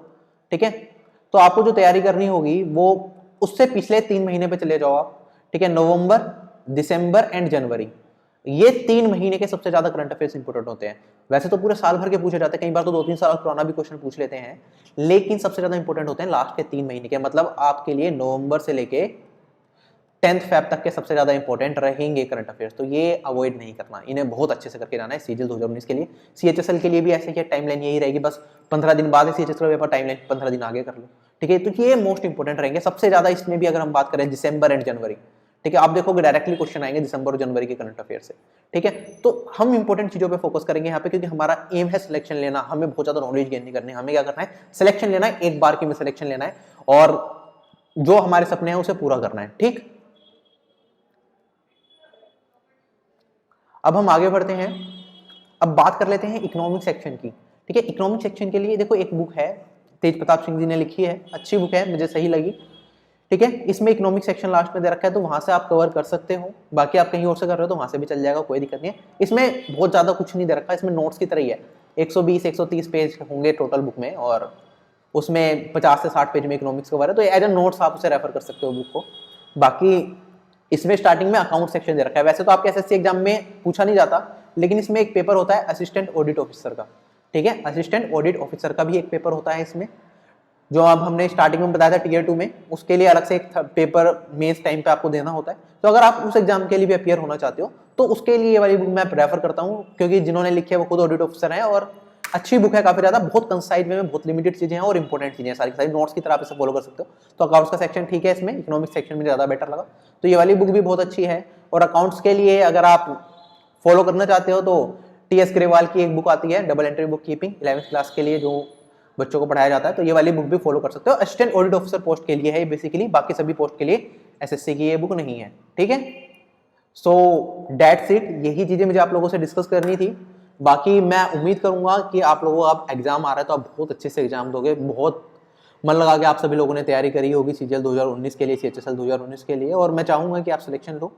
ठीक है। तो आपको जो तैयारी करनी होगी वो उससे पिछले 3 महीने पे चले जाओ आप, ठीक है। नवंबर, दिसंबर एंड जनवरी, ये 3 महीने के सबसे ज्यादा करंट अफेयर्स इंपोर्टेंट होते हैं। वैसे तो पूरे साल भर के पूछे जाते हैं, कई बार तो 2-3 साल पुराना भी क्वेश्चन पूछ लेते हैं, लेकिन सबसे ज्यादा इंपोर्टेंट होते हैं लास्ट के 3 महीने के। मतलब आपके लिए नवंबर से लेके 10th फेब तक के सबसे ज्यादा इंपॉर्टेंट रहेंगे करंट अफेयर्स, तो ये अवॉइड नहीं करना, इन्हें बहुत अच्छे से करके जाना है सीजीएल 2019 के लिए। सीएचएसएल के लिए भी ऐसे ही टाइमलाइन यही रहेगी, बस 15 दिन बाद सीएचएसएल पेपर, टाइमलाइन 15 दिन आगे कर लो, ठीक है। तो ये मोस्ट इंपॉर्टेंट रहेंगे सबसे ज्यादा। इसमें भी अगर हम बात करें दिसंबर एंड जनवरी, ठीक है, आप देखोगे डायरेक्टली क्वेश्चन आएंगे दिसंबर और जनवरी के करंट अफेयर से, ठीक है। तो हम इंपॉर्टेंट चीजों पे फोकस करेंगे यहाँ पे, क्योंकि हमारा एम है सिलेक्शन लेना, हमें बहुत ज्यादा नॉलेज गेन नहीं करनी, हमें क्या करना है, सिलेक्शन लेना है, एक बार की में सिलेक्शन लेना है, और जो हमारे सपने हैं उसे पूरा करना है, ठीक। अब हम आगे बढ़ते हैं, अब बात कर लेते हैं इकोनॉमिक सेक्शन की, ठीक है। इकोनॉमिक सेक्शन के लिए देखो एक बुक है, तेज प्रताप सिंह जी ने लिखी है, अच्छी बुक है, मुझे सही लगी, ठीक है। इसमें इकोनॉमिक सेक्शन लास्ट में दे रखा है, तो वहां से आप कवर कर सकते हो। बाकी आप कहीं और से कर रहे हो तो वहां से भी चल जाएगा, कोई दिक्कत नहीं है। इसमें बहुत ज्यादा कुछ नहीं दे रखा है, इसमें नोट्स की तरह ही है, 120-130 पेज होंगे टोटल बुक में, और उसमें 50 से 60 पेज में इकोनॉमिक्स कवर है, तो एज ए नोट्स आप उसे रेफर कर सकते हो बुक को। बाकी इसमें स्टार्टिंग में अकाउंट सेक्शन दे रखा है। वैसे तो आपके एसएससी एग्जाम में पूछा नहीं जाता, लेकिन इसमें एक पेपर होता है असिस्टेंट ऑडिट ऑफिसर का, ठीक है। असिस्टेंट ऑडिट ऑफिसर का भी एक पेपर होता है इसमें, जो अब हमने स्टार्टिंग में बताया था टीयर 2 में, उसके लिए अलग से एक पेपर मेंस टाइम पे आपको देना होता है। तो अगर आप उस एग्जाम के लिए भी अपियर होना चाहते हो तो उसके लिए ये वाली बुक मैं रेफर करता हूँ, क्योंकि जिन्होंने लिखी है वो खुद ऑडिट ऑफिसर है, और अच्छी बुक है काफी ज्यादा, बहुत कंसाइज में बहुत लिमिटेड चीजें हैं और इंपॉर्टेंट चीजें हैं, सारी सारी नोट्स की तरह आप इसे फॉलो कर सकते हो। तो अकाउंट्स का सेक्शन ठीक है, इसमें इकोनॉमिक सेक्शन में ज्यादा बेटर लगा, तो ये वाली बुक भी बहुत अच्छी है। और अकाउंट्स के लिए अगर आप फॉलो करना चाहते हो तो टीएस ग्रेवाल की एक बुक आती है, double entry book keeping, 11th class के लिए जो बच्चों को पढ़ाया जाता है, तो ये वाली बुक भी फॉलो कर सकते हो। असिस्टेंट ऑडिट ऑफिसर पोस्ट के लिए है बेसिकली, बाकी सभी पोस्ट के लिए एसएससी की ये बुक नहीं है, ठीक है। सो दैट्स इट, यही चीजें मुझे आप लोगों से डिस्कस करनी थी। बाकी मैं उम्मीद करूंगा कि आप लोगों का अब एग्जाम आ रहा है तो आप बहुत अच्छे से एग्जाम दोगे, बहुत मन लगा के आप सभी लोगों ने तैयारी करी होगी सीजीएल 2019 के लिए, सीएचएसएल 2019 के लिए, और मैं चाहूंगा कि आप सिलेक्शन लो।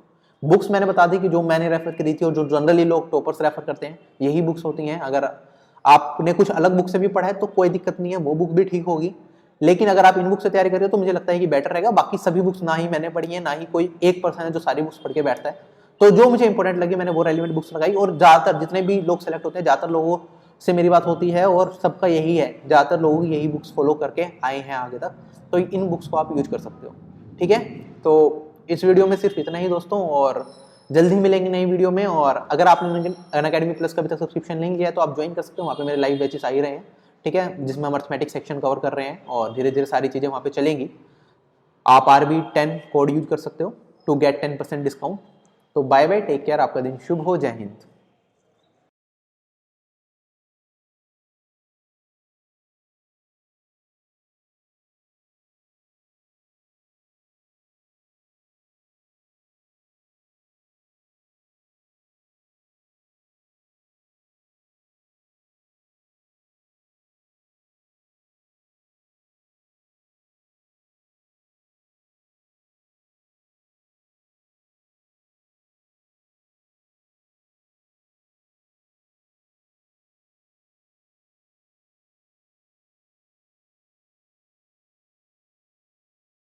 बुक्स मैंने बता दी कि जो मैंने रेफर करी थी और जो जनरली लोग टॉपर्स रेफर करते हैं यही बुक्स होती हैं। अगर आपने कुछ अलग बुक से भी पढ़ा है तो कोई दिक्कत नहीं है, वो बुक भी ठीक होगी, लेकिन अगर आप इन बुक से तैयारी कर रहे हो तो मुझे लगता है कि बेटर रहेगा। बाकी सभी बुक्स ना ही मैंने पढ़ी है, ना ही कोई एक पर्सन है जो सारी बुक्स पढ़ के बैठता है, तो जो मुझे इंपॉर्टेंट लगी मैंने वो रेलिवेंट बुक्स लगाई। और ज्यादातर जितने भी लोग सेलेक्ट होते हैं, ज्यादातर लोगों से मेरी बात होती है और सबका यही है, ज्यादातर लोग यही बुक्स फॉलो करके आए हैं आगे तक, तो इन बुक्स को आप यूज कर सकते हो, ठीक है। तो इस वीडियो में सिर्फ इतना ही दोस्तों, और जल्द ही मिलेंगे नई वीडियो में। और अगर आपने अनअकैडमी प्लस का अभी तक सब्सक्रिप्शन नहीं लिया है तो आप ज्वाइन कर सकते हो, वहाँ पे मेरे लाइव बैचेस आ ही रहे हैं, ठीक है, जिसमें हम अर्थमेटिक सेक्शन कवर कर रहे हैं और धीरे धीरे सारी चीज़ें वहाँ पे चलेंगी। आप RB10 कोड यूज कर सकते हो टू गेट 10% डिस्काउंट। तो बाय बाय, टेक केयर, आपका दिन शुभ हो, जय हिंद।